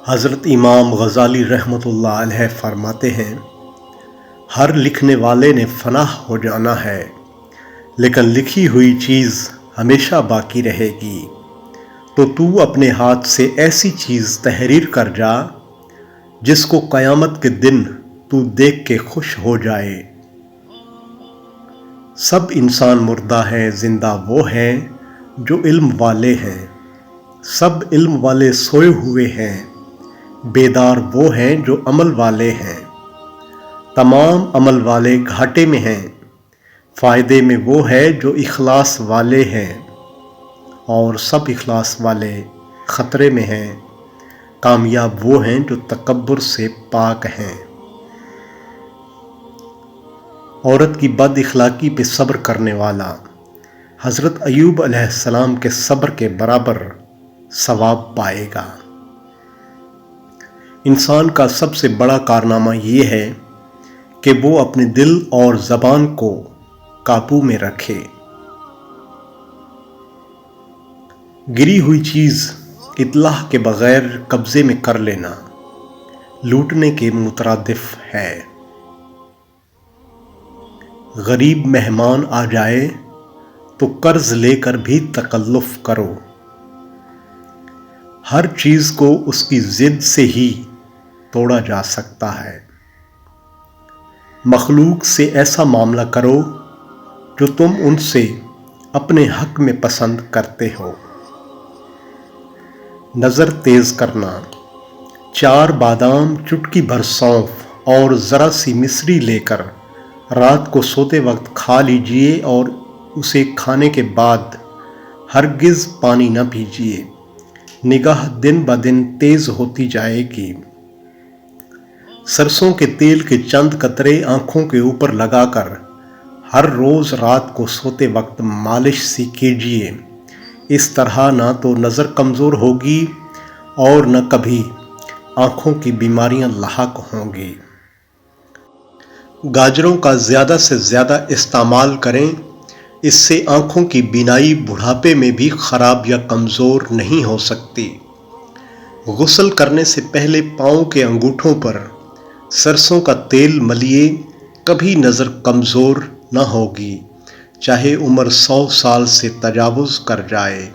حضرت امام غزالی رحمۃ اللہ علیہ فرماتے ہیں، ہر لکھنے والے نے فنا ہو جانا ہے، لیکن لکھی ہوئی چیز ہمیشہ باقی رہے گی۔ تو اپنے ہاتھ سے ایسی چیز تحریر کر جا جس کو قیامت کے دن دیکھ کے خوش ہو جائے۔ سب انسان مردہ ہیں، زندہ وہ ہیں جو علم والے ہیں۔ سب علم والے سوئے ہوئے ہیں، بیدار وہ ہیں جو عمل والے ہیں۔ تمام عمل والے گھاٹے میں ہیں، فائدے میں وہ ہے جو اخلاص والے ہیں، اور سب اخلاص والے خطرے میں ہیں۔ کامیاب وہ ہیں جو تکبر سے پاک ہیں۔ عورت کی بد اخلاقی پہ صبر کرنے والا حضرت ایوب علیہ السلام کے صبر کے برابر ثواب پائے گا۔ انسان کا سب سے بڑا کارنامہ یہ ہے کہ وہ اپنے دل اور زبان کو قابو میں رکھے۔ گری ہوئی چیز اطلاع کے بغیر قبضے میں کر لینا لوٹنے کے مترادف ہے۔ غریب مہمان آ جائے تو قرض لے کر بھی تکلف کرو۔ ہر چیز کو اس کی ضد سے ہی توڑا جا سکتا ہے۔ مخلوق سے ایسا معاملہ کرو جو تم ان سے اپنے حق میں پسند کرتے ہو۔ نظر تیز کرنا، 4 بادام، چٹکی بھر سونف اور ذرا سی مصری لے کر رات کو سوتے وقت کھا لیجئے اور اسے کھانے کے بعد ہرگز پانی نہ پیجئے۔ نگاہ دن بدن تیز ہوتی جائے گی۔ سرسوں کے تیل کے چند قطرے آنکھوں کے اوپر لگا کر ہر روز رات کو سوتے وقت مالش سی کیجئے۔ اس طرح نہ تو نظر کمزور ہوگی اور نہ کبھی آنکھوں کی بیماریاں لاحق ہوں گی۔ گاجروں کا زیادہ سے زیادہ استعمال کریں، اس سے آنکھوں کی بینائی بڑھاپے میں بھی خراب یا کمزور نہیں ہو سکتی۔ غسل کرنے سے پہلے پاؤں کے انگوٹھوں پر سرسوں کا تیل ملیے، کبھی نظر کمزور نہ ہوگی، چاہے عمر 100 سال سے تجاوز کر جائے۔